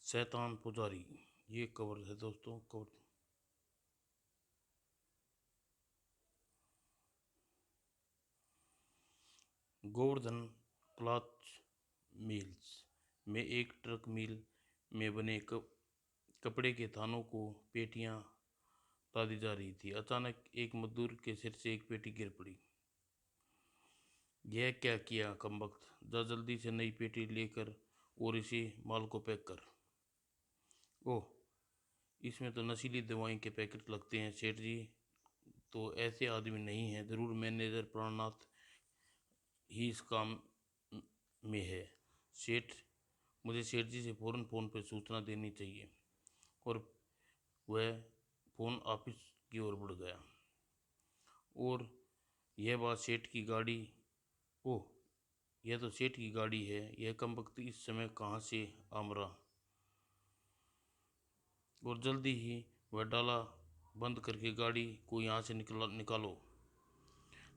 शैतान पुजारी, ये कवर है दोस्तों। कवर गोवर्धन क्लॉथ मिल्स में एक ट्रक मिल में बने कपड़े के थानों को पेटियां लादी जा रही थी। अचानक एक मजदूर के सिर से एक पेटी गिर पड़ी। यह क्या किया कमबख्त, जा जल्दी से नई पेटी लेकर और इसी माल को पैक कर। ओह, इसमें तो नशीली दवाई के पैकेट लगते हैं सेठ जी। तो ऐसे आदमी नहीं है, जरूर मैनेजर प्राणनाथ ही इस काम में है। सेठ, मुझे सेठ जी से फौरन फ़ोन पर सूचना देनी चाहिए। और वह फ़ोन ऑफिस की ओर बढ़ गया। और यह बात सेठ की गाड़ी, ओह, यह तो सेठ की गाड़ी है। यह कमबख्त इस समय कहाँ से आमरा। और जल्दी ही वह डाला बंद करके गाड़ी को यहाँ से निकालो।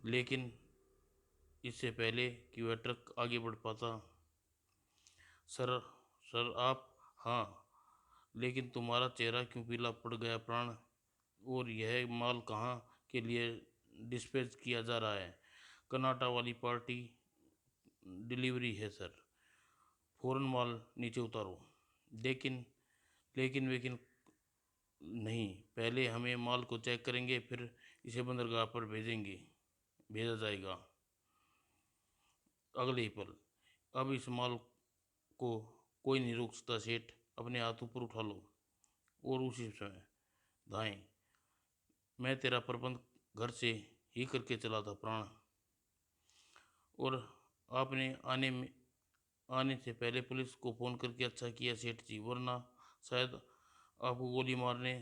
लेकिन इससे पहले कि वह ट्रक आगे बढ़ पाता, सर, सर आप, हाँ, लेकिन तुम्हारा चेहरा क्यों पीला पड़ गया प्राण। और यह माल कहाँ के लिए डिस्पैच किया जा रहा है। कर्नाटक वाली पार्टी डिलीवरी है सर, फौरन माल नीचे उतारो। लेकिन लेकिन लेकिन नहीं, पहले हमें माल को चेक करेंगे, फिर इसे बंदरगाह पर भेजा जाएगा अगले ही पल। अब इस माल को कोई नहीं रोक सकता सेठ, अपने हाथ ऊपर उठा लो। और उसी समय धाएं, मैं तेरा प्रबंध घर से ही करके चला था प्राण। और आपने आने से पहले पुलिस को फ़ोन करके अच्छा किया सेठ जी, वरना शायद आपको गोली मारने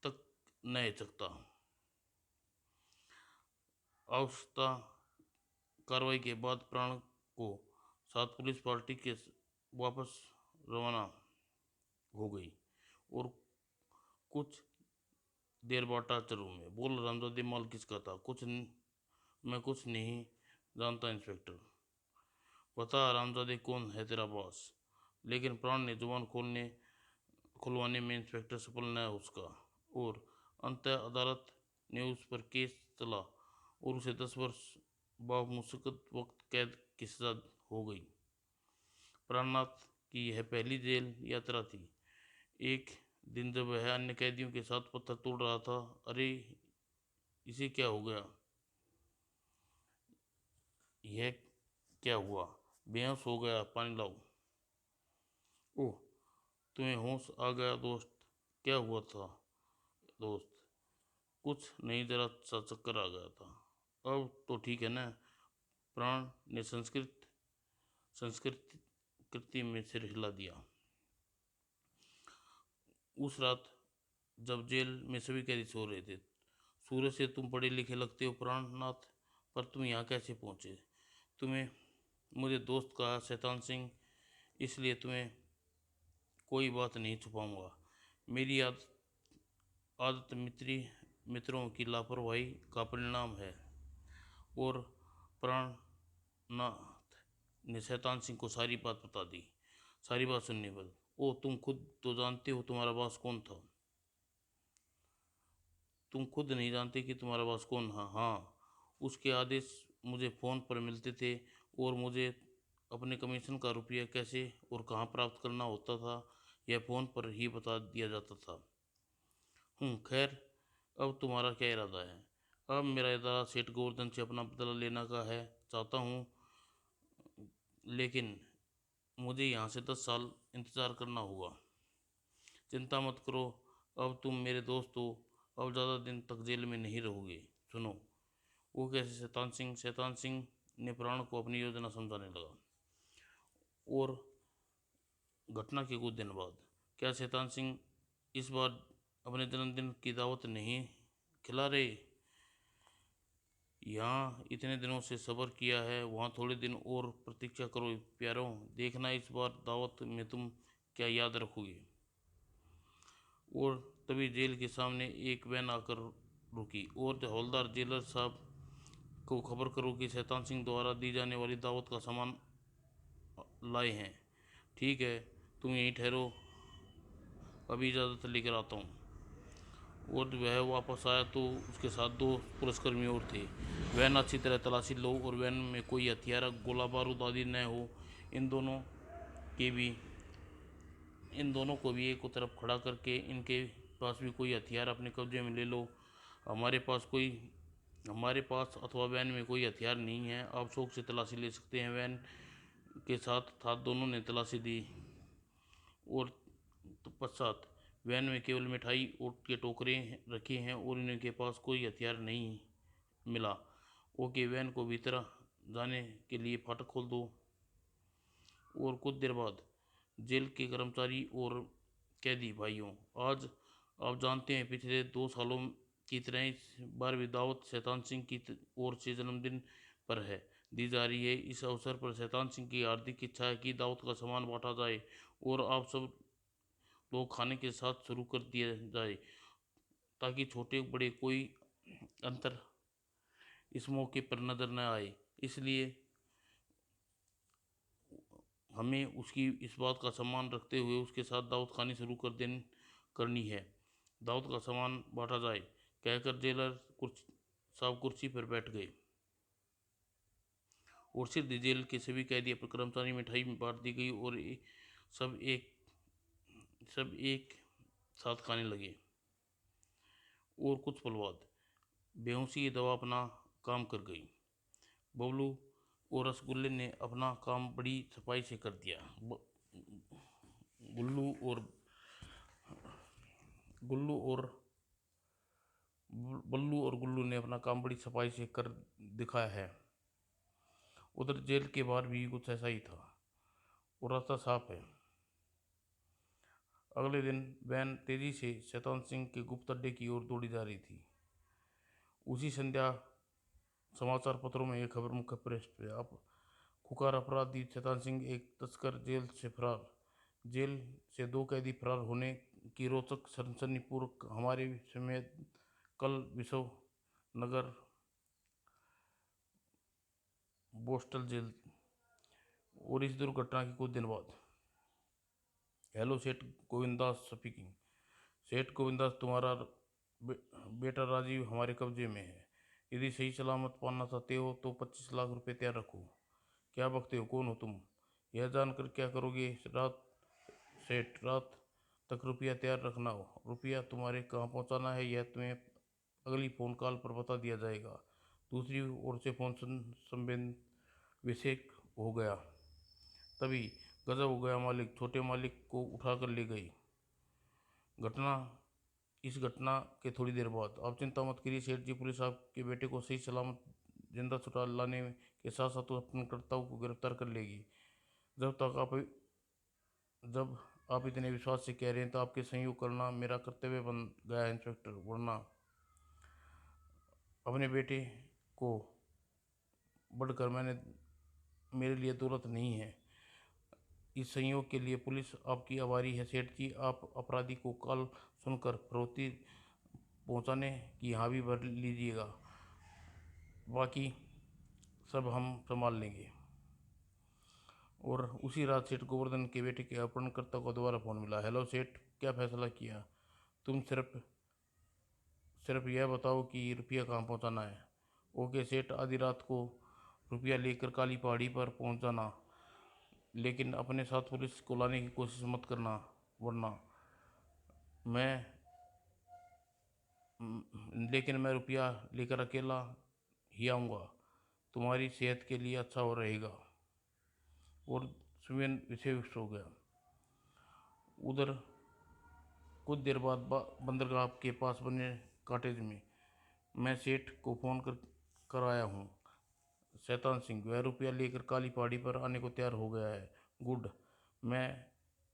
तक न सकता। औसता कार्रवाई के बाद प्राण को साथ पुलिस पार्टी के वापस रवाना हो गई। और कुछ देर बाद टाचर रूम में बोल, रामजादे माल किसका था। मैं कुछ नहीं जानता इंस्पेक्टर। बता रामजादे कौन है तेरा बॉस। लेकिन प्राण ने जुबान खुलवाने में इंस्पेक्टर सफल न उसका। और अंततः अदालत ने उस पर केस चला और उसे 10 वर्ष बामुश्किल वक्त कैद की सजा हो गई। प्राणनाथ की यह पहली जेल यात्रा थी। एक दिन जब वह अन्य कैदियों के साथ पत्थर तोड़ रहा था, अरे इसे क्या हो गया, यह क्या हुआ, बेहोश हो गया, पानी लाओ। ओह, तुम्हें होश आ गया दोस्त, क्या हुआ था दोस्त। कुछ नहीं, जरा सा चक्कर आ गया था। अब तो ठीक है ना। प्राण ने संस्कृति में सिर हिला दिया। उस रात जब जेल में सभी कैदी सो रहे थे, सूरज से तुम पढ़े लिखे लगते हो प्राणनाथ, पर तुम यहाँ कैसे पहुँचे। तुम्हें मुझे दोस्त कहा शैतान सिंह, इसलिए तुम्हें कोई बात नहीं छुपाऊंगा। मेरी आदत मित्रों की लापरवाही का परिणाम है। और प्राणनाथ ने शैतान सिंह को सारी बात बता दी। सारी बात सुनने पर, ओ तुम खुद तो जानते हो तुम्हारा बॉस कौन था। तुम खुद नहीं जानते कि तुम्हारा बॉस कौन था। हाँ, उसके आदेश मुझे फ़ोन पर मिलते थे और मुझे अपने कमीशन का रुपया कैसे और कहाँ प्राप्त करना होता था, यह फ़ोन पर ही बता दिया जाता था। खैर, अब तुम्हारा क्या इरादा है। अब मेरा इरादा सेठ गोवर्धन से अपना बदला लेने का है, चाहता हूँ। लेकिन मुझे यहाँ से 10 साल इंतज़ार करना होगा। चिंता मत करो, अब तुम मेरे दोस्त हो, अब ज़्यादा दिन तक जेल में नहीं रहोगे। सुनो। वो कैसे शैतान सिंह ने प्राण को अपनी योजना समझाने लगा। और घटना के कुछ दिन बाद, क्या शैतान सिंह इस बार अपने जन्मदिन की दावत नहीं खिला रहे। यहाँ इतने दिनों से सब्र किया है, वहाँ थोड़े दिन और प्रतीक्षा करो प्यारों, देखना इस बार दावत में तुम क्या याद रखोगे। और तभी जेल के सामने एक वैन आकर रुकी और हवलदार जेलर साहब को खबर करो कि शैतान सिंह द्वारा दी जाने वाली दावत का सामान लाए हैं। ठीक है, तुम यहीं ठहरो, अभी इजाज़त लेकर आता हूँ। और वह वापस आया तो उसके साथ 2 पुलिसकर्मी और थे। वैन अच्छी तरह तलाशी लो और वैन में कोई हथियार, गोला बारूद आदि न हो। इन दोनों के भी इन दोनों को भी एक तरफ खड़ा करके इनके पास भी कोई हथियार अपने कब्जे में ले लो। हमारे पास अथवा वैन में कोई हथियार नहीं है, आप शौक से तलाशी ले सकते हैं। वैन के साथ साथ दोनों ने तलाशी दी और पश्चात वैन में केवल मिठाई और के टोकरे रखे हैं और इनके पास कोई हथियार नहीं मिला। ओके, वैन को भीतर जाने के लिए फाटक खोल दो। और कुछ देर बाद जेल के कर्मचारी और कैदी भाइयों, आज आप जानते हैं पिछले 2 सालों की तरह इस बार भी दावत शैतान सिंह की ओर से जन्मदिन पर है दी जा रही है। इस अवसर पर शैतान सिंह की हार्दिक इच्छा है कि दावत का सामान बांटा जाए और आप सब लोग खाने के साथ शुरू कर दिया जाए ताकि छोटे बड़े कोई अंतर इस मौके पर नजर न आए। इसलिए हमें उसकी इस बात का सम्मान रखते हुए उसके साथ दावत खानी शुरू करनी है। दावत का सामान बांटा जाए, कहकर जेलर साहब कुर्सी पर बैठ गए और सिद्ध जेल के सभी कैदी पर कर्मचारी मिठाई में बांट दी गई और सब एक सब एक साथ खाने लगे। और कुछ पल बाद बेहोशी की दवा अपना काम कर गई। बबलू और रसगुल्ले ने अपना काम बड़ी सफाई से कर दिया। गुल्लू और गुल्लू और बल्लू और गुल्लू ने अपना काम बड़ी सफाई से कर दिखाया है। उधर जेल के बाहर भी कुछ ऐसा ही था और रास्ता साफ है। अगले दिन वैन तेजी से शैतान सिंह के गुप्त अड्डे की ओर दौड़ी जा रही थी। उसी संध्या समाचार पत्रों में एक खबर मुख्य पृष्ठ पे आप खुकार अपराधी शैतान सिंह एक तस्कर जेल से फरार। जेल से 2 कैदी फरार होने की रोचक सनसनीपूर्वक हमारे समय कल विश्व नगर बोस्टल जेल। और इस दुर्घटना के कुछ दिन बाद हेलो सेठ गोविंदास स्पीकिंग। सेठ गोविंदास, तुम्हारा बेटा राजीव हमारे कब्जे में है। यदि सही सलामत पाना चाहते हो तो 25 लाख रुपए तैयार रखो। क्या बकते हो, कौन हो तुम? यह जानकर क्या करोगे? सेठ, रात तक रुपया तैयार रखना हो। रुपया तुम्हारे कहाँ पहुँचाना है यह तुम्हें अगली फ़ोन कॉल पर बता दिया जाएगा। दूसरी ओर से फोन संवेद विषेक हो गया। तभी गजब हो गया, मालिक छोटे मालिक को उठाकर ले गई। इस घटना के थोड़ी देर बाद, आप चिंता मत करिए सेठ जी, पुलिस आपके बेटे को सही सलामत जिंदा छुड़ा लाने के साथ साथ अपने कर्ताओं को गिरफ्तार कर लेगी। जब आप इतने विश्वास से कह रहे हैं तो आपके सहयोग करना मेरा कर्तव्य बन गया है इंस्पेक्टर, वरना अपने बेटे को बढ़कर मेरे लिए दौलत नहीं है। इस संयोग के लिए पुलिस आपकी आभारी है सेठ जी। आप अपराधी को कॉल सुनकर फरोती पहुंचाने की हामी भर लीजिएगा, बाकी सब हम संभाल लेंगे। और उसी रात सेठ गोवर्धन के बेटे के अपहरणकर्ता को दोबारा फोन मिला। हेलो सेठ, क्या फैसला किया? तुम सिर्फ यह बताओ कि रुपया कहाँ पहुंचाना है। ओके सेठ, आधी रात को रुपया लेकर काली पहाड़ी पर पहुंच जाना, लेकिन अपने साथ पुलिस को लाने की कोशिश मत करना, वरना मैं मैं रुपया लेकर अकेला ही आऊँगा। तुम्हारी सेहत के लिए अच्छा हो रहेगा। और सुमेन विषय हो गया। उधर कुछ देर बाद बंदरगाह के पास बने कॉटेज में मैं सेठ को फ़ोन कर आया हूँ। शैतान सिंह, वह रुपया लेकर काली पहाड़ी पर आने को तैयार हो गया है। गुड। मैं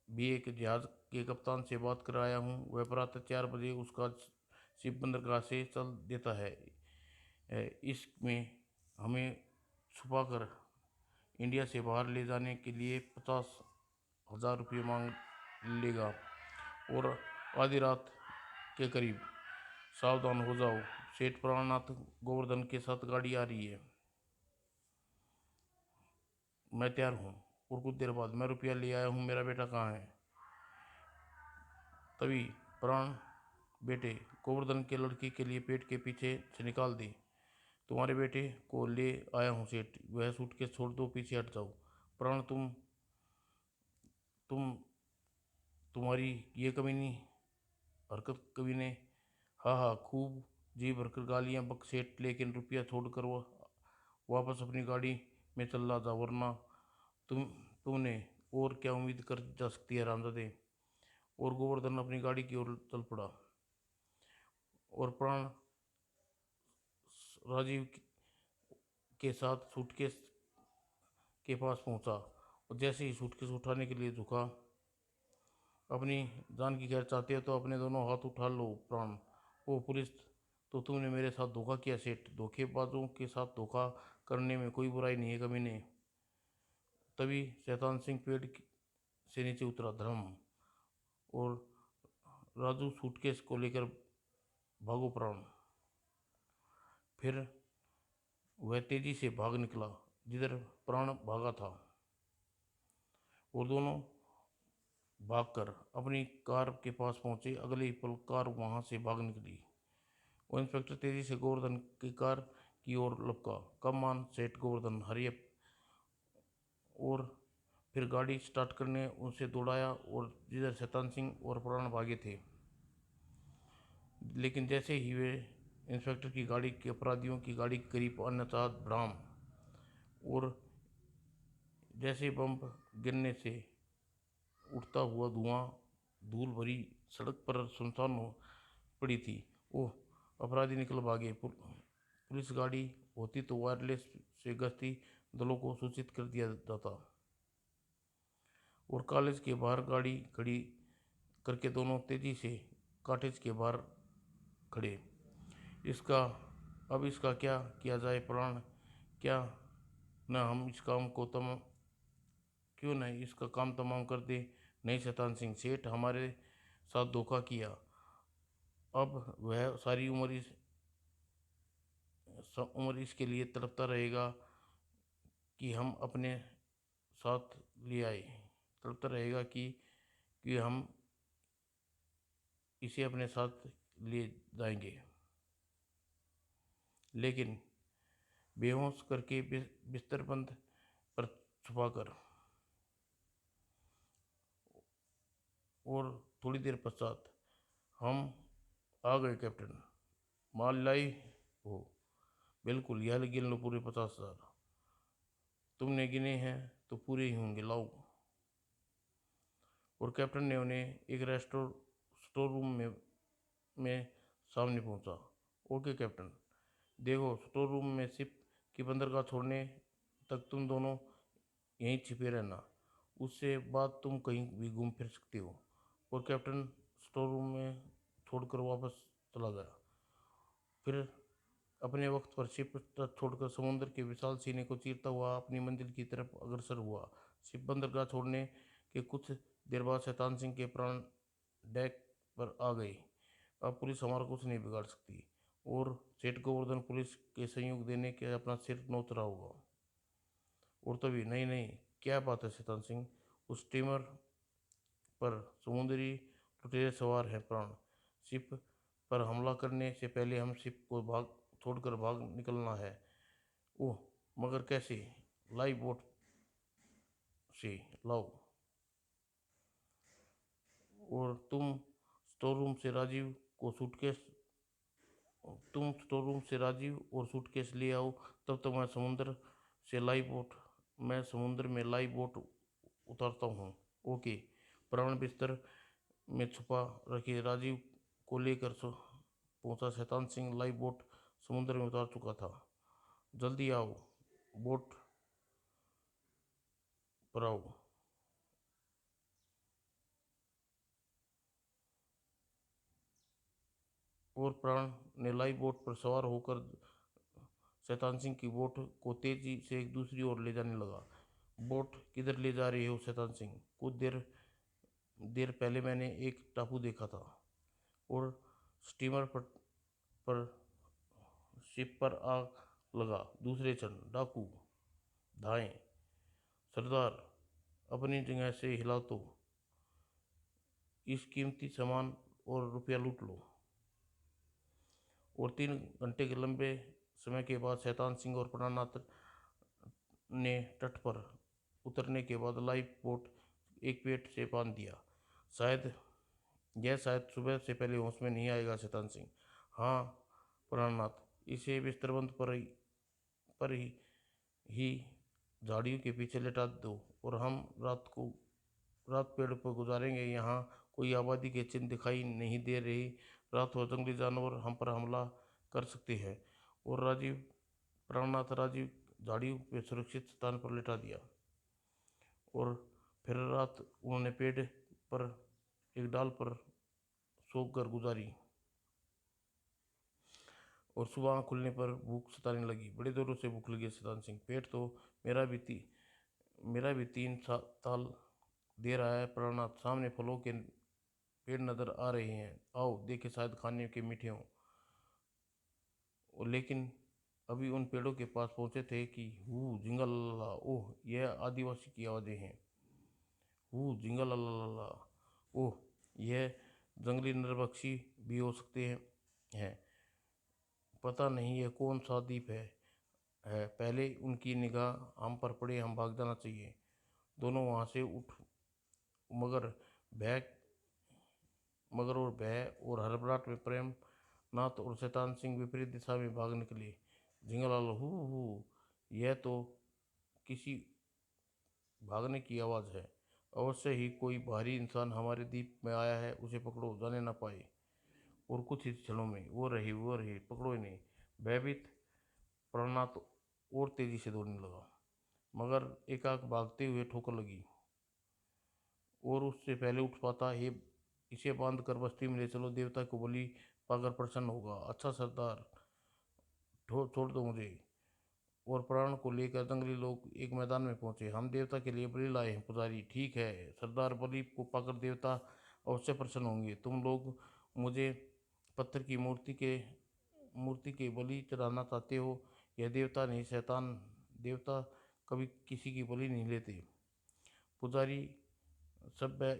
भी एक जहाज के कप्तान से बात कर आया हूँ, वह प्रातः 4 बजे उसका शिप बंदरगाह से चल देता है। इसमें हमें छुपाकर इंडिया से बाहर ले जाने के लिए 50,000 रुपये मांग लेगा। और आधी रात के करीब सावधान हो जाओ, सेठ प्राणनाथ गोवर्धन के साथ गाड़ी आ रही है। मैं तैयार हूँ। और कुछ देर बाद, मैं रुपया ले आया हूँ, मेरा बेटा कहाँ है? तभी प्राण बेटे गोवर्धन के लड़की के लिए पेट के पीछे से निकाल दी। तुम्हारे बेटे को ले आया हूँ सेठ, वह सूटकेस छोड़ दो, पीछे हट जाओ। प्राण तुम तुम्हारी ये कमीनी हरकत कभी ने। हाँ हाँ, खूब जी भरकर गालियां बक सेठ, लेकिन रुपया छोड़कर वो वापस अपनी गाड़ी में चल रहा था, वरना तुम तुमने और क्या उम्मीद कर जा सकती है रामजादे। और गोवर्धन अपनी गाड़ी की ओर चल पड़ा और प्राण राजीव के साथ सूटकेस के पास पहुंचा और जैसे ही सूटकेस उठाने के लिए झुका, अपनी जान की खैर चाहते हो तो अपने दोनों हाथ उठा लो प्राण। ओ पुलिस, तो तुमने मेरे साथ धोखा किया सेठ, धोखेबाजों के साथ धोखा करने में कोई बुराई नहीं है कमीने। तभी शैतान सिंह पेड़ से नीचे उतरा धर्म, और राजू सूटकेस को लेकर भागो प्राण। फिर वह तेजी से भाग निकला जिधर प्राण भागा था, और दोनों भागकर अपनी कार के पास पहुंचे। अगले ही पल कार वहां से भाग निकली। वो इंस्पेक्टर तेजी से गोवर्धन की कार की ओर लपका। कम मान सेठ गोवर्धन, हरी अप। और फिर गाड़ी स्टार्ट करने उनसे दौड़ाया और जिधर शैतान सिंह और प्राण भागे थे। लेकिन जैसे ही वे इंस्पेक्टर की गाड़ी के अपराधियों की गाड़ी के करीब आना चाह भ्राम, और जैसे बम गिरने से उठता हुआ धुआं धूल भरी सड़क पर सुनसान हो पड़ी थी। ओह, अपराधी निकल भागे। पुलिस गाड़ी होती तो वायरलेस से गश्ती दलों को सूचित कर दिया जाता। और कॉलेज के बाहर गाड़ी खड़ी करके दोनों तेजी से कॉटेज के बाहर खड़े। इसका अब इसका क्या किया जाए प्राण? क्या न हम इस काम को क्यों नहीं इसका काम तमाम कर दे? नहीं शैतान सिंह, सेठ हमारे साथ धोखा किया, अब वह सारी उम्र इसके लिए तड़पता रहेगा कि हम अपने साथ ले आए। तड़पता रहेगा कि हम इसे अपने साथ ले जाएंगे। लेकिन बेहोश करके बिस्तर बंद पर छुपाकर, और थोड़ी देर पश्चात, हम आ गए कैप्टन, माल लाई हो? बिल्कुल, यह गिन लो पूरे 50,000। तुमने गिने हैं तो पूरे ही होंगे, लाओ। और कैप्टन ने उन्हें एक स्टोर रूम में सामने पहुंचा। ओके कैप्टन, देखो स्टोर रूम में शिप की बंदरगाह छोड़ने तक तुम दोनों यहीं छिपे रहना, उससे बाद तुम कहीं भी घूम फिर सकते हो। और कैप्टन स्टोर रूम में छोड़कर वापस चला गया। फिर अपने वक्त पर शिप छोड़कर समुद्र के विशाल सीने को चीरता हुआ अपनी मंजिल की तरफ अग्रसर हुआ। शिप बंदरगाह छोड़ने के कुछ देर बाद शैतान सिंह के प्राण डेक पर आ गए। अब पुलिस हमारा कुछ नहीं बिगाड़ सकती, और सेठ गोवर्धन पुलिस के सहयोग देने के अपना सिर नोच रहा होगा। और तभी, नहीं नहीं, क्या बात है शैतान सिंह, उस स्टीमर पर समुद्री लुटेरे सवार हैं प्राण। शिप पर हमला करने से पहले हम शिप को छोड़कर भाग निकलना है। ओह, मगर कैसे? लाइव बोट से लाओ। और स्टोर रूम से राजीव को सूटकेस तुम स्टोर रूम से राजीव और सूटकेस ले आओ, तब तक मैं समुद्र में लाइव बोट उतारता हूँ। ओके। प्राण बिस्तर में छुपा रखे राजीव को लेकर पहुंचा। शैतान सिंह लाइव बोट समुद्र में उतार चुका था। जल्दी आओ, बोट पर आओ। और प्राण ने लाइव बोट पर सवार होकर शैतान सिंह की बोट को तेजी से एक दूसरी ओर ले जाने लगा। बोट किधर ले जा रहे हो शैतान सिंह? कुछ देर पहले मैंने एक टापू देखा था, और स्टीमर पर शिप पर आग लगा। दूसरे क्षण डाकू धाए। सरदार, अपनी जगह से हिला तो इस कीमती सामान और रुपया लूट लो। और 3 घंटे के लंबे समय के बाद शैतान सिंह और प्राणनाथ ने तट पर उतरने के बाद लाइफ बोट एक पेट से बांध दिया। शायद सुबह से पहले होश में नहीं आएगा शैतान सिंह। हाँ प्राणनाथ, इसे बिस्तरबंद पर ही झाड़ियों के पीछे लेटा दो और हम रात पेड़ पर गुजारेंगे। यहाँ कोई आबादी के चिन्ह दिखाई नहीं दे रही। रात हो, जंगली जानवर हम पर हमला कर सकते हैं। और प्राणनाथ राजीव झाड़ियों पे सुरक्षित स्थान पर लेटा दिया। और फिर रात उन्होंने पेड़ पर एक डाल पर सोकर गुजारी। और सुबह आँख खुलने पर भूख सताने लगी। बड़े जोरों से भूख लगी शैतान सिंह। पेट तो मेरा भी 3 ताल दे रहा है प्राणनाथ। सामने फलों के पेड़ नजर आ रहे हैं, आओ देखे, शायद खाने के मीठे हों। लेकिन अभी उन पेड़ों के पास पहुंचे थे कि हू जिंगल अल्लाह, ओह यह आदिवासी की आवाज़ें हैं। हू जिंगल अल्लाह, ओह यह जंगली नरभक्षी भी हो सकते हैं। पता नहीं यह कौन सा द्वीप है। पहले उनकी निगाह हम पर पड़े, हम भाग जाना चाहिए। दोनों वहां से उठ मगर भय और हड़बड़ाहट में प्रेम नाथ और शैतान सिंह विपरीत दिशा में भाग निकले। झिंगलाल हु, यह तो किसी भागने की आवाज़ है। अवश्य ही कोई बाहरी इंसान हमारे द्वीप में आया है, उसे पकड़ो, जाने ना पाए। और कुछ ही क्षणों में वो रही, पकड़ो इन्हें। भयभीत प्राणनाथ और तेजी से दौड़ने लगा, मगर एकाएक भागते हुए ठोकर लगी और उससे पहले उठ पाता। हे, इसे बांध कर बस्ती में ले चलो, देवता को बलि पाकर प्रसन्न होगा। अच्छा सरदार, छोड़ दो मुझे। और प्राण को लेकर जंगली लोग एक मैदान में पहुंचे। हम देवता के लिए बलि लाए हैं पुजारी। ठीक है सरदार, बलि को पाकर देवता अवश्य प्रसन्न होंगे। तुम लोग मुझे पत्थर की मूर्ति के बलि चढ़ाना चाहते हो। यह देवता नहीं, शैतान। देवता कभी किसी की बलि नहीं लेते। पुजारी सभ्य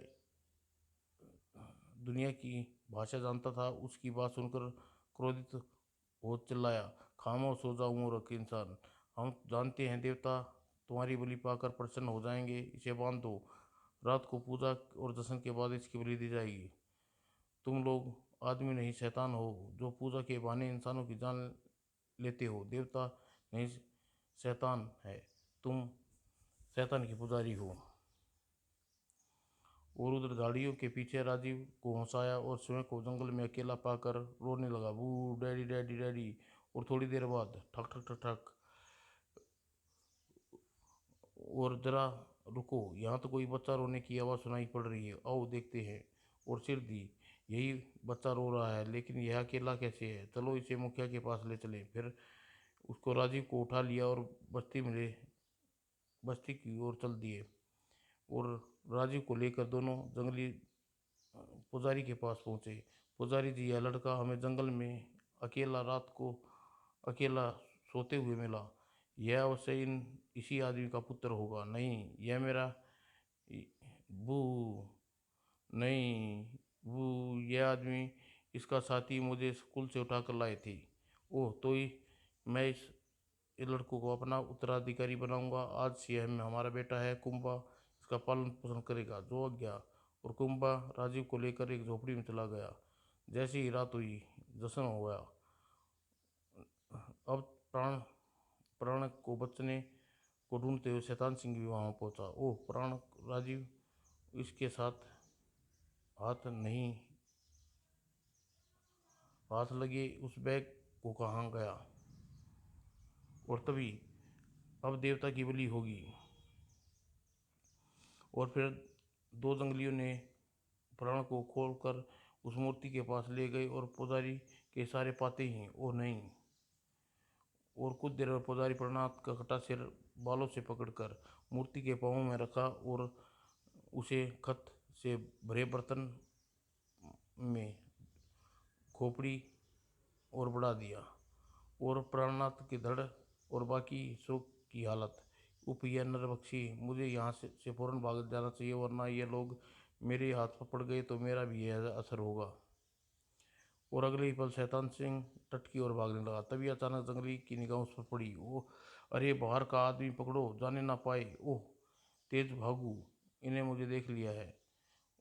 दुनिया की भाषा जानता था। उसकी बात सुनकर क्रोधित हो चिल्लाया, खामोश हो जाओ मूर्ख इंसान। हम जानते हैं देवता तुम्हारी बलि पाकर प्रसन्न हो जाएंगे। इसे बांध दो, रात को पूजा और दर्शन के बाद इसकी बलि दी जाएगी। तुम लोग आदमी नहीं शैतान हो, जो पूजा के बहाने इंसानों की जान लेते हो। देवता नहीं शैतान है, तुम शैतान की पुजारी हो। और उधर झाड़ियों के पीछे राजीव को हंसाया और स्वयं को जंगल में अकेला पाकर रोने लगा, बू डैडी डैडी डैडी। और थोड़ी देर बाद ठक ठक ठक ठक, और जरा रुको, यहाँ तो कोई बच्चा रोने की आवाज़ सुनाई पड़ रही है, आओ देखते हैं। और सिर दी, यही बच्चा रो रहा है, लेकिन यह अकेला कैसे है? चलो इसे मुखिया के पास ले चलें। फिर उसको राजीव को उठा लिया और बस्ती की ओर चल दिए। और राजीव को लेकर दोनों जंगली पुजारी के पास पहुंचे। पुजारी जी, यह लड़का हमें जंगल में रात को अकेला सोते हुए मिला। यह अवश्य इसी आदमी का पुत्र होगा। नहीं, यह मेरा बू नहीं, बू यह आदमी इसका साथी मुझे स्कूल से उठा कर लाए थे। ओह, तो मैं इस लड़कों को अपना उत्तराधिकारी बनाऊंगा। आज से यह हमारा बेटा है। कुंभा इसका पालन पोषण करेगा। जो आज्ञा। और कुंभा राजीव को लेकर एक झोपड़ी में चला गया। जैसे ही रात हुई, जश्न हो गया। अब प्राण को बचने को ढूंढते हुए शैतान सिंह भी वहां पहुंचा। ओह प्राण, राजीव इसके साथ हाथ लगे उस बैग को कहाँ गया? और तभी अब देवता की बलि होगी। और फिर दो जंगलियों ने प्राण को खोलकर उस मूर्ति के पास ले गए और पुजारी के इशारे पाते ही, ओ नहीं। और कुछ देर में पुजारी प्राणनाथ का कटा सिर बालों से पकड़कर मूर्ति के पाँव में रखा और उसे खत से भरे बर्तन में खोपड़ी और बढ़ा दिया। और प्राणनाथ के धड़ और बाकी शोक की हालत। यह नरभक्षी, मुझे यहाँ से फौरन भाग जाना चाहिए, वरना ये लोग मेरे हाथ पकड़ गए तो मेरा भी यह असर होगा। और अगले ही पल शैतान सिंह तट की ओर भागने लगा। तभी अचानक जंगली की निगाह उस पर पड़ी। ओ, अरे बाहर का आदमी पकड़ो, जाने ना पाए। ओह, तेज भागू, इन्हें मुझे देख लिया है,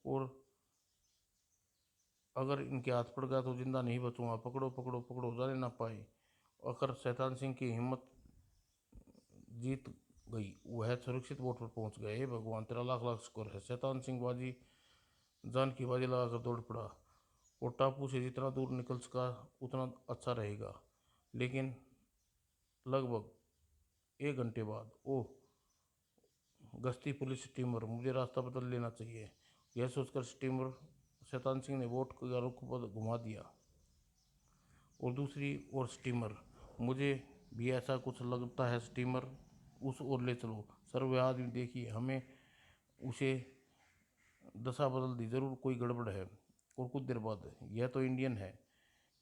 और अगर इनके हाथ पड़ गया तो जिंदा नहीं बचूंगा। पकड़ो पकड़ो पकड़ो, जाने ना पाए। अगर शैतान सिंह की हिम्मत जीत गई, वह सुरक्षित बोट पर पहुंच गए। हे भगवान, तेरा लाख लाख शुक्र है। शैतान सिंह बाजी जान की बाजी लगाकर दौड़ पड़ा। और टापू से जितना दूर निकल सका उतना अच्छा रहेगा। लेकिन लगभग 1 घंटे बाद, ओह, गश्ती पुलिस स्टीमर, मुझे रास्ता बदल लेना चाहिए। यह सोचकर स्टीमर शैतान सिंह ने बोट का रुख घुमा दिया। और दूसरी ओर स्टीमर, मुझे भी ऐसा कुछ लगता है स्टीमर, उस ओर ले चलो। सर, वह आदमी देखिए, हमें उसे दशा बदल दी, जरूर कोई गड़बड़ है। और कुछ देर बाद, यह तो इंडियन है,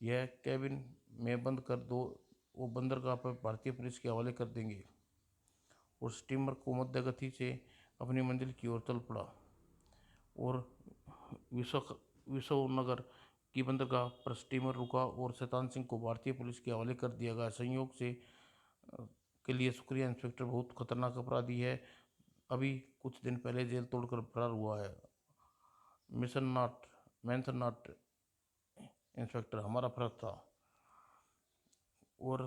यह कैबिन में बंद कर दो, वो बंदरगाह पर भारतीय पुलिस के हवाले कर देंगे। और स्टीमर को मध्य गति से अपनी मंजिल की ओर चल पड़ा। और विश्वनगर की बंदरगाह पर स्टीमर रुका और शैतान सिंह को भारतीय पुलिस के हवाले कर दिया गया। संयोग से के लिए शुक्रिया इंस्पेक्टर, बहुत खतरनाक अपराधी है, अभी कुछ दिन पहले जेल तोड़कर फरार हुआ है। Mission not mention not inspector, हमारा फर्ज था। और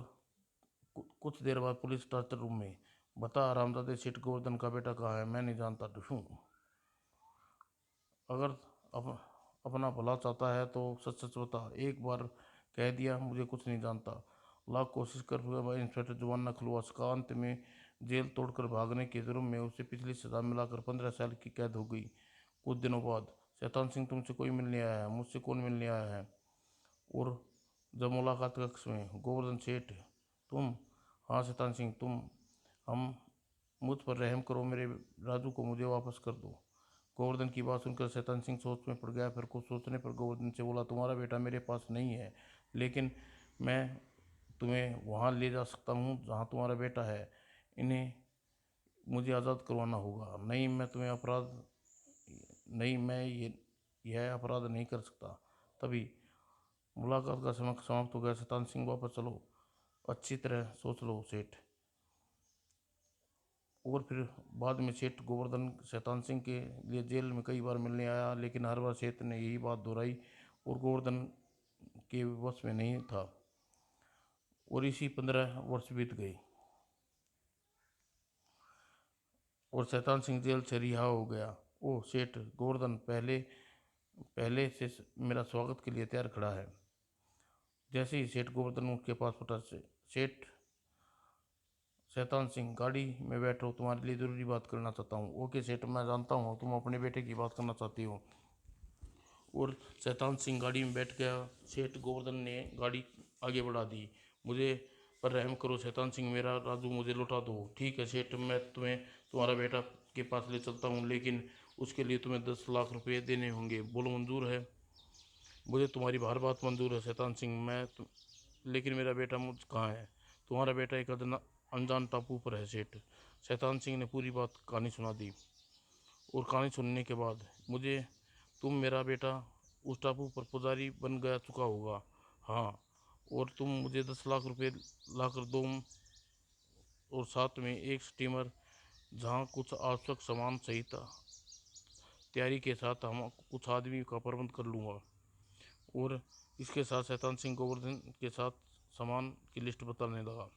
कुछ देर बाद पुलिस टॉर्चर रूम में, बता रामदादे, सेठ गोवर्धन का बेटा कहाँ है? मैं नहीं जानता हूँ। अगर अपना भला चाहता है तो सच सच बता। एक बार कह दिया मुझे कुछ नहीं जानता। लाख कोशिश कर हुआ इंस्पेक्टर जुबान न खुलवा सका। अंत में जेल तोड़कर भागने के जुर्म में उसे पिछली सजा मिलाकर 15 साल की कैद हो गई। कुछ दिनों बाद, शैतान सिंह, तुमसे कोई मिलने आया है? मुझसे कौन मिलने आया है? और जब मुलाकात कक्ष में, गोवर्धन सेठ तुम? हाँ शैतान सिंह, तुम? हम मुझ पर रहम करो, मेरे राजू को मुझे वापस कर दो। गोवर्धन की बात सुनकर शैतान सिंह सोच में पड़ गया। फिर कुछ सोचने पर गोवर्धन से बोला, तुम्हारा बेटा मेरे पास नहीं है, लेकिन मैं तुम्हें वहाँ ले जा सकता हूँ जहाँ तुम्हारा बेटा है। इन्हें मुझे आज़ाद करवाना होगा। नहीं, मैं तुम्हें अपराध नहीं, मैं यह अपराध नहीं कर सकता। तभी मुलाकात का समय समाप्त हो गया। शैतान सिंह, वापस चलो, अच्छी तरह सोच लो सेठ। और फिर बाद में सेठ गोवर्धन शैतान सिंह के लिए जेल में कई बार मिलने आया, लेकिन हर बार सेठ ने यही बात दोहराई और गोवर्धन के वश में नहीं था। और इसी 15 वर्ष बीत गए और शैतान सिंह जेल से रिहा हो गया। ओह सेठ गोवर्धन पहले पहले से मेरा स्वागत के लिए तैयार खड़ा है। जैसे ही सेठ गोवर्धन के पास पहुंचा, सेठ शैतान सिंह, गाड़ी में बैठो, तुम्हारे लिए ज़रूरी बात करना चाहता हूँ। ओके सेठ, मैं जानता हूँ तुम अपने बेटे की बात करना चाहती हो। और शैतान सिंह गाड़ी में बैठ गया। सेठ गोवर्धन ने गाड़ी आगे बढ़ा दी। मुझे पर रहम करो शैतान सिंह, मेरा राजू मुझे लौटा दो। ठीक है सेठ, मैं तुम्हें तुम्हारा बेटा के पास ले चलता हूँ, लेकिन उसके लिए तुम्हें 10 लाख रुपये देने होंगे। बोलो मंजूर है? मुझे तुम्हारी हर बात मंजूर है शैतान सिंह, लेकिन मेरा बेटा मुझ कहाँ है? तुम्हारा बेटा एक अनजान टापू पर है सेठ। शैतान सिंह ने पूरी बात कहानी सुना दी। और कहानी सुनने के बाद, मुझे मेरा बेटा उस टापू पर पुजारी बन गया चुका होगा। हाँ, और तुम मुझे 10 लाख रुपए ला कर दो, और साथ में एक स्टीमर जहाँ कुछ आवश्यक सामान सहित तैयारी के साथ हम कुछ आदमी का प्रबंध कर लूँगा। और इसके साथ शैतान सिंह गोवर्धन के साथ सामान की लिस्ट बताने लगा।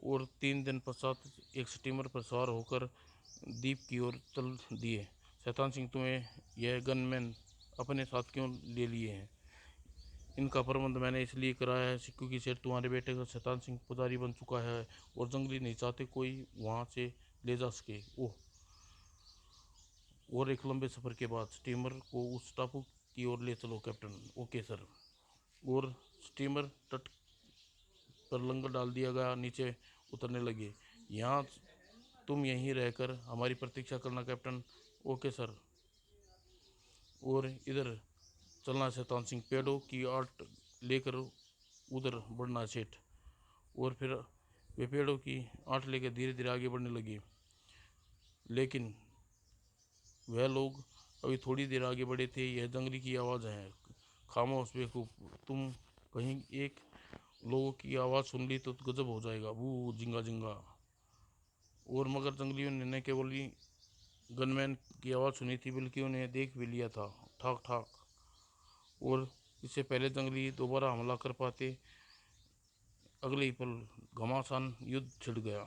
और 3 दिन पश्चात एक स्टीमर पर सवार होकर द्वीप की ओर चल दिए। शैतान सिंह, तुम्हें यह गनमैन अपने साथ क्यों ले लिए हैं? इनका प्रबंध मैंने इसलिए कराया है क्योंकि सेठ तुम्हारे बेटे का शैतान सिंह पुजारी बन चुका है और जंगली नहीं चाहते कोई वहाँ से ले जा सके। ओह, और एक लंबे सफ़र के बाद स्टीमर को उस टापू की ओर ले चलो कैप्टन। Okay sir. और स्टीमर तट पर लंगर डाल दिया गया। नीचे उतरने लगे। यहाँ तुम यहीं रहकर हमारी प्रतीक्षा करना कैप्टन। Okay sir. और इधर चलना शैतान सिंह, पेड़ों की आर्ट लेकर उधर बढ़ना सेठ। और फिर वे पेड़ों की आर्ट लेकर धीरे धीरे आगे बढ़ने लगे। लेकिन वह लोग अभी थोड़ी देर आगे बढ़े थे। यह जंगली की आवाज़ है। खामोश बेवकूफ, तुम कहीं एक लोगों की आवाज़ सुन ली तो गजब हो जाएगा। वो जिंगा जिंगा। और मगर जंगलियों ने न केवल ही गनमैन की आवाज़ सुनी थी बल्कि उन्हें देख भी लिया था। ठाक ठाक। और इससे पहले जंगली दोबारा हमला कर पाते, अगले ही पल घमासान युद्ध छिड़ गया।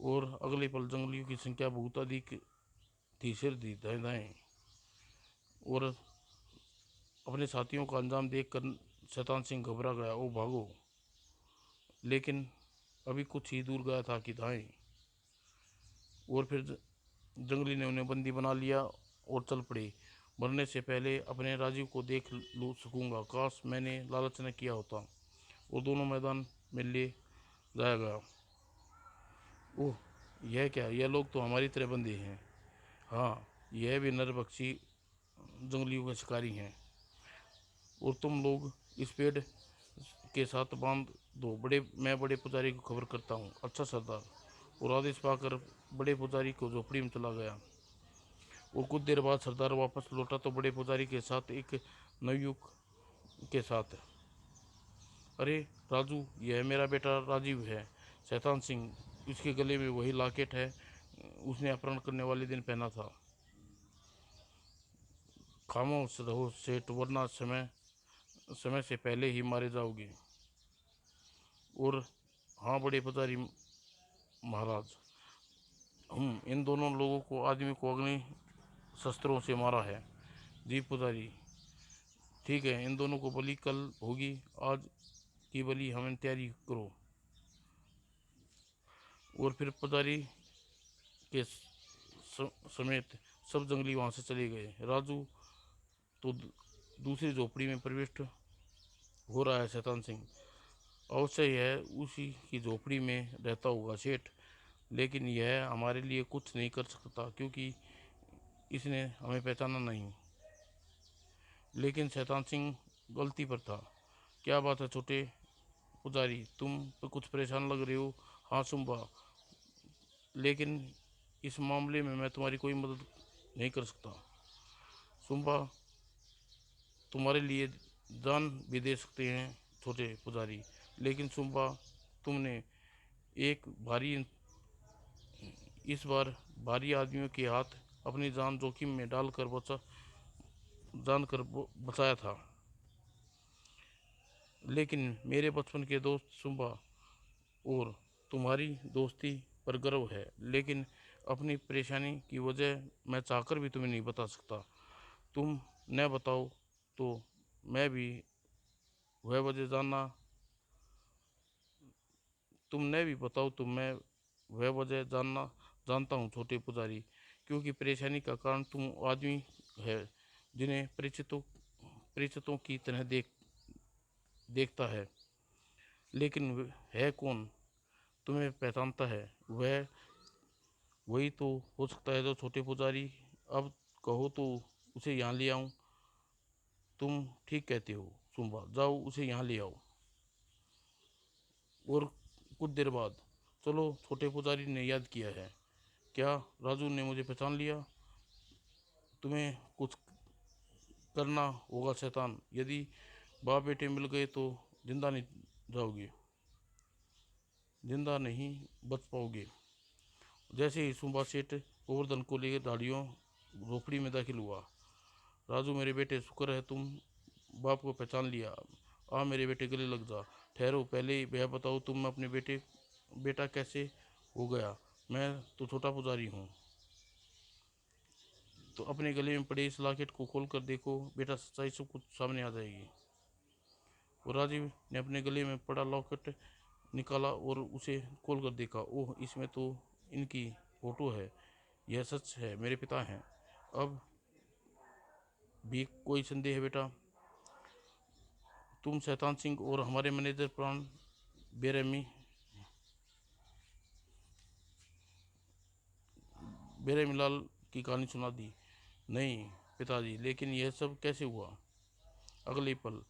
और अगले पल जंगलियों की संख्या बहुत अधिक थी। सिर दी दाएं दाएं। और अपने साथियों का अंजाम देखकर शैतान सिंह घबरा गया। ओ भागो! लेकिन अभी कुछ ही दूर गया था कि दाएं। और फिर जंगली ने उन्हें बंदी बना लिया और चल पड़े। मरने से पहले अपने राजीव को देख लो सकूंगा। काश मैंने लालच न किया होता। और दोनों मैदान में ले जाया गया। ओह, यह क्या? यह लोग तो हमारी तरह बंदे हैं। हाँ, यह भी नरभक्षी जंगलियों के शिकारी हैं। और तुम लोग इस पेड़ के साथ बांध दो। मैं बड़े पुजारी को खबर करता हूँ। अच्छा सरदार। और आदेश पाकर बड़े पुजारी को झोपड़ी में चला गया। और कुछ देर बाद सरदार वापस लौटा तो बड़े पुजारी के साथ एक नवयुवक के साथ। अरे राजू, यह मेरा बेटा राजीव है। शैतान सिंह। उसके गले में वही लॉकेट है उसने अपहरण करने वाले दिन पहना था। खामोश रहो सेठ, वरना समय समय से पहले ही मारे जाओगे। और हाँ बड़े पुजारी महाराज, हम इन दोनों लोगों को आदमी को अग्नि शस्त्रों से मारा है। जी पुजारी। ठीक है, इन दोनों को बलि कल होगी। आज की बलि हमें तैयारी करो। और फिर पुजारी के समेत सब जंगली वहां से चले गए। राजू तो दूसरी झोपड़ी में प्रविष्ट हो रहा है। शैतान सिंह अवश्य यह उसी की झोपड़ी में रहता होगा सेठ, लेकिन यह हमारे लिए कुछ नहीं कर सकता क्योंकि इसने हमें पहचाना नहीं। लेकिन शैतान सिंह गलती पर था। क्या बात है छोटे पुजारी, तुम तो कुछ परेशान लग रहे हो। हाँ सुम्बा, लेकिन इस मामले में मैं तुम्हारी कोई मदद नहीं कर सकता। सुम्बा तुम्हारे लिए जान भी दे सकते हैं छोटे पुजारी। लेकिन सुम्बा, तुमने एक भारी इस बार भारी आदमियों के हाथ अपनी जान जोखिम में डालकर बचाया था। लेकिन मेरे बचपन के दोस्त सुम्बा और तुम्हारी दोस्ती पर गर्व है, लेकिन अपनी परेशानी की वजह मैं चाहकर भी तुम्हें नहीं बता सकता। तुम न बताओ तो मैं भी वह वजह जानना तुम न भी बताओ तो मैं वह वजह जानता हूँ छोटे पुजारी। क्योंकि परेशानी का कारण तुम आदमी है जिन्हें परिचितों की तरह देखता है। लेकिन है कौन तुम्हें पहचानता है? वह वही तो हो सकता है जो छोटे पुजारी। अब कहो तो उसे यहाँ ले आऊँ? तुम ठीक कहते हो सुम्बा, जाओ उसे यहाँ ले आओ। और कुछ देर बाद, चलो छोटे पुजारी ने याद किया है। क्या राजू ने मुझे पहचान लिया? तुम्हें कुछ करना होगा शैतान। यदि बाप बेटे मिल गए तो जिंदा नहीं जाओगे, जिंदा नहीं बच पाओगे। जैसे ही सुबह सेठ गोवर्धन को लेकर झाड़ियों झोपड़ी में दाखिल हुआ। राजू मेरे बेटे, शुक्र है तुम बाप को पहचान लिया। आ मेरे बेटे गले लग जा। ठहरो, पहले यह बताओ तुम अपने बेटा कैसे हो गया? मैं तो छोटा पुजारी हूँ। तो अपने गले में पड़े इस लॉकेट को खोल कर देखो बेटा, सच्चाई सब कुछ सामने आ जाएगी। और राजीव ने अपने गले में पड़ा लॉकेट निकाला और उसे खोल कर देखा। ओह, इसमें तो इनकी फोटो है। यह सच है, मेरे पिता हैं। अब भी कोई संदेह है बेटा? तुम शैतान सिंह और हमारे मैनेजर प्राण बेरहमी बेरहमीलाल की कहानी सुना दी? नहीं पिताजी, लेकिन यह सब कैसे हुआ? अगले पल,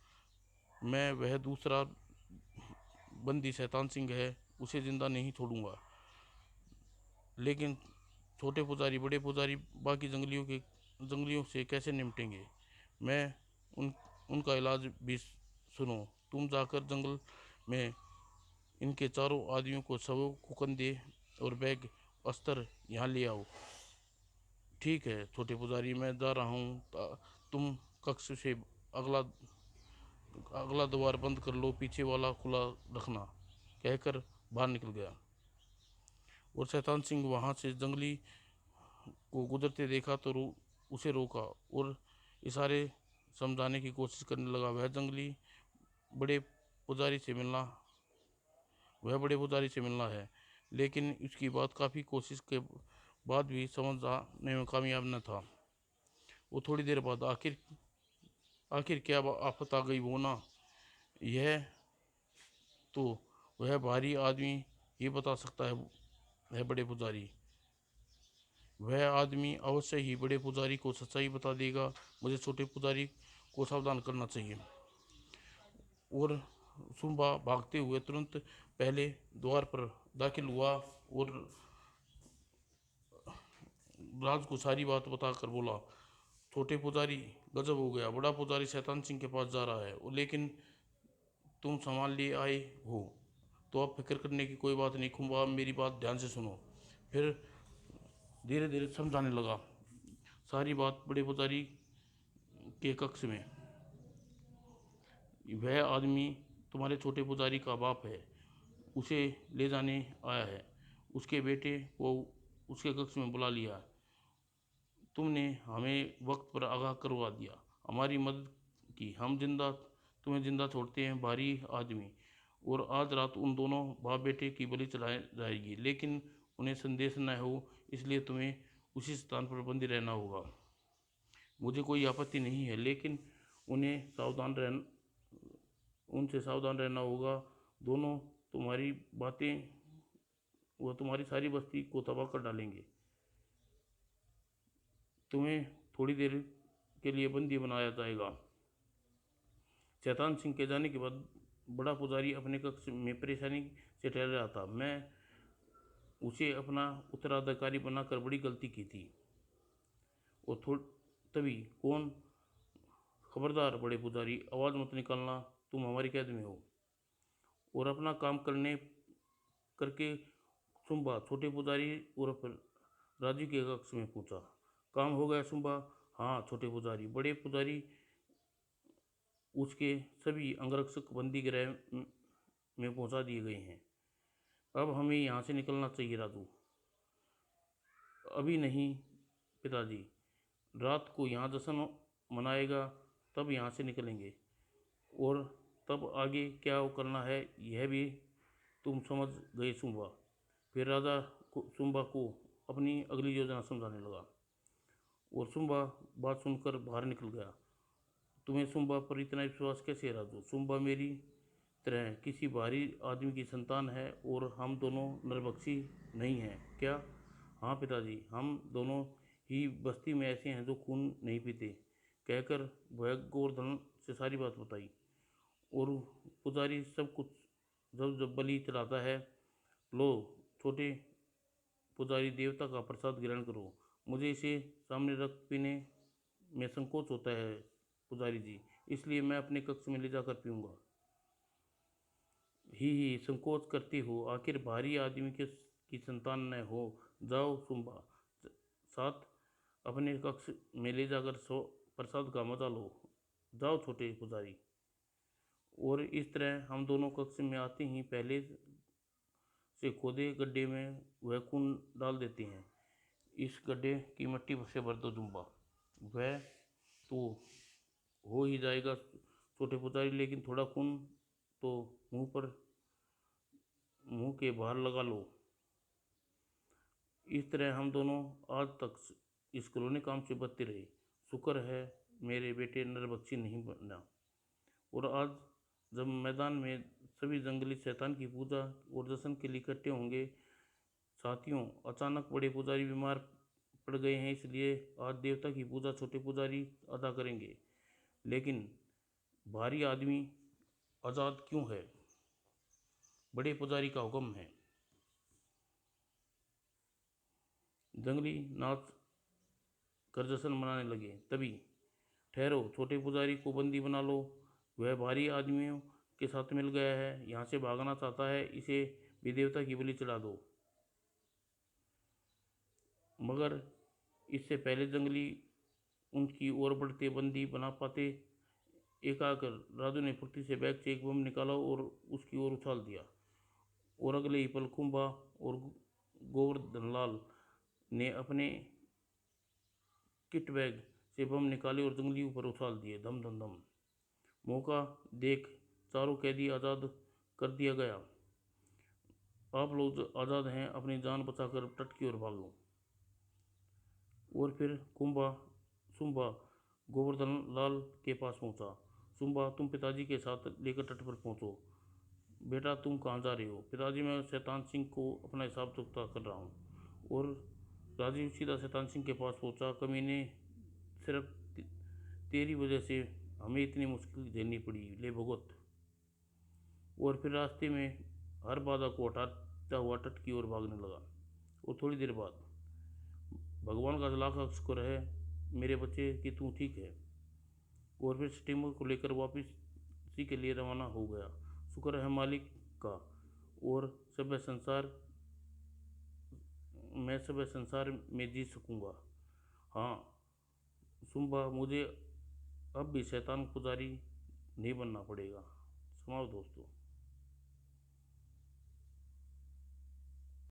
मैं वह दूसरा बंदी शैतान सिंह है, उसे जिंदा नहीं छोड़ूंगा। लेकिन छोटे पुजारी बड़े पुजारी बाकी जंगलियों से कैसे निपटेंगे? मैं उन उनका इलाज भी सुनो। तुम जाकर जंगल में इनके चारों आदमियों को सबों को कंधे और बैग अस्त्र यहाँ ले आओ। ठीक है छोटे पुजारी, मैं जा रहा हूँ। तुम कक्ष से अगला अगला द्वार बंद कर लो, पीछे वाला खुला रखना, कहकर बाहर निकल गया। और शैतान सिंह वहां से जंगली को गुजरते देखा तो उसे रोका और इशारे समझाने की कोशिश करने लगा। बड़े पुजारी से मिलना वह बड़े पुजारी से मिलना है, लेकिन इसकी बात काफ़ी कोशिश के बाद भी समझाने में कामयाब न था। वो थोड़ी देर बाद आखिर क्या आफत आ गई वो ना, यह तो वह भारी आदमी ही बता सकता है बड़े पुजारी। वह आदमी अवश्य ही बड़े पुजारी को सच्चाई बता देगा। मुझे छोटे पुजारी को सावधान करना चाहिए। और सुम्बा भागते हुए तुरंत पहले द्वार पर दाखिल हुआ और राज को सारी बात बताकर बोला, छोटे पुजारी गजब हो गया, बड़ा पुजारी शैतान सिंह के पास जा रहा है, लेकिन तुम सामान ले आए हो तो अब फिक्र करने की कोई बात नहीं। खुम्बा मेरी बात ध्यान से सुनो। फिर धीरे धीरे समझाने लगा सारी बात बड़े पुजारी के कक्ष में। वह आदमी तुम्हारे छोटे पुजारी का बाप है, उसे ले जाने आया है। उसके बेटे को उसके कक्ष में बुला लिया। तुमने हमें वक्त पर आगाह करवा दिया, हमारी मदद की, हम तुम्हें जिंदा छोड़ते हैं भारी आदमी। और आज रात उन दोनों बाप बेटे की बलि चढ़ाई जाएगी, लेकिन उन्हें संदेश न हो, इसलिए तुम्हें उसी स्थान पर बंदी रहना होगा। मुझे कोई आपत्ति नहीं है, लेकिन उनसे सावधान रहना होगा। दोनों तुम्हारी बातें वो तुम्हारी सारी बस्ती को तबाह कर डालेंगे। तुम्हें थोड़ी देर के लिए बंदी बनाया जाएगा। शैतान सिंह के जाने के बाद बड़ा पुजारी अपने कक्ष में परेशानी से टहल रहा था। मैं उसे अपना उत्तराधिकारी बनाकर बड़ी गलती की थी। और तभी कौन, खबरदार बड़े पुजारी, आवाज़ मत निकालना, तुम हमारी कैद में हो। और अपना काम करके सुम्बा छोटे पुजारी उर्फ राजू के कक्ष में पूछा, काम हो गया सुम्बा? हाँ छोटे पुजारी। बड़े पुजारी उसके सभी अंगरक्षक बंदी गृह में पहुंचा दिए गए हैं। अब हमें यहाँ से निकलना चाहिए राजू। अभी नहीं पिताजी, रात को यहाँ जश्न मनाएगा, तब यहाँ से निकलेंगे। और तब आगे क्या करना है यह भी तुम समझ गए सुम्बा। फिर राजा सुम्बा को अपनी अगली योजना समझाने लगा। और सुम्बा बात सुनकर बाहर निकल गया। तुम्हें सुम्बा पर इतना विश्वास कैसे है राजू? सुम्बा मेरी तरह किसी भारी आदमी की संतान है और हम दोनों नरभक्षी नहीं हैं क्या? हाँ पिताजी, हम दोनों ही बस्ती में ऐसे हैं जो खून नहीं पीते, कहकर वह गोवर्धन से सारी बात बताई। और पुजारी सब कुछ जब बलि चढ़ाता है, लो छोटे पुजारी देवता का प्रसाद ग्रहण करो। मुझे इसे सामने रख पीने में संकोच होता है पुजारी जी, इसलिए मैं अपने कक्ष में ले जाकर पीऊँगा। ही संकोच करती हो, आखिर भारी आदमी की संतान न हो। जाओ सुम्बा, साथ अपने कक्ष में ले जाकर प्रसाद का मजा लो। जाओ छोटे पुजारी। और इस तरह हम दोनों कक्ष में आते ही पहले से खोदे गड्ढे में वह खून डाल देते हैं। इस गड्ढे की मिट्टी से भर दो जुम्बा, वह तो हो ही जाएगा छोटे पुजारी, लेकिन थोड़ा खून तो मुंह के बाहर लगा लो। इस तरह हम दोनों आज तक इस कॉलोनी काम से बचते रहे। शुक्र है मेरे बेटे नरभक्षी नहीं बना। और आज जब मैदान में सभी जंगली शैतान की पूजा और जश्न के लिए इकट्ठे होंगे, साथियों अचानक बड़े पुजारी बीमार पड़ गए हैं, इसलिए आज देवता की पूजा छोटे पुजारी अदा करेंगे। लेकिन भारी आदमी आज़ाद क्यों है? बड़े पुजारी का हुक्म है। जंगली नाच कर जश्न मनाने लगे। तभी, ठहरो, छोटे पुजारी को बंदी बना लो। वह भारी आदमियों के साथ मिल गया है, यहाँ से भागना चाहता है, इसे भी देवता की बलि चढ़ा दो। मगर इससे पहले जंगली उनकी ओर बढ़ते बंदी बना पाते, एक आकर राजू ने फुर्ती से बैग से एक बम निकाला और उसकी ओर उछाल दिया। और अगले ही पल कुंभा और गोवर्धन लाल ने अपने किट बैग से बम निकाले और जंगली ऊपर उछाल दिए। धम धम धम। मौका देख चारों कैदी आज़ाद कर दिया गया। आप लोग आज़ाद हैं, अपनी जान बचाकर तट की ओर भागो। और फिर कुंभा सुंबा गोवर्धन लाल के पास पहुंचा। सुंबा, तुम पिताजी के साथ लेकर तट पर पहुंचो। बेटा, तुम कहाँ जा रहे हो? पिताजी, मैं शैतान सिंह को अपना हिसाब चुकता कर रहा हूँ। और राजीव सीधा शैतान सिंह के पास पहुंचा। कमीने, सिर्फ तेरी वजह से हमें इतनी मुश्किल झेलनी पड़ी, ले भुगत। और फिर रास्ते में हर बाधा को हटाता हुआ तट की ओर भागने लगा। और थोड़ी देर बाद, भगवान का लाख लाख शुक्र है मेरे बच्चे कि तू ठीक है। और फिर स्टीमर को लेकर वापसी के लिए रवाना हो गया। शुक्र है मालिक का। और सब संसार मैं सब संसार में जी सकूंगा। हाँ सुम्बा, मुझे अब भी शैतान पुजारी नहीं बनना पड़ेगा। समाओ दोस्तों।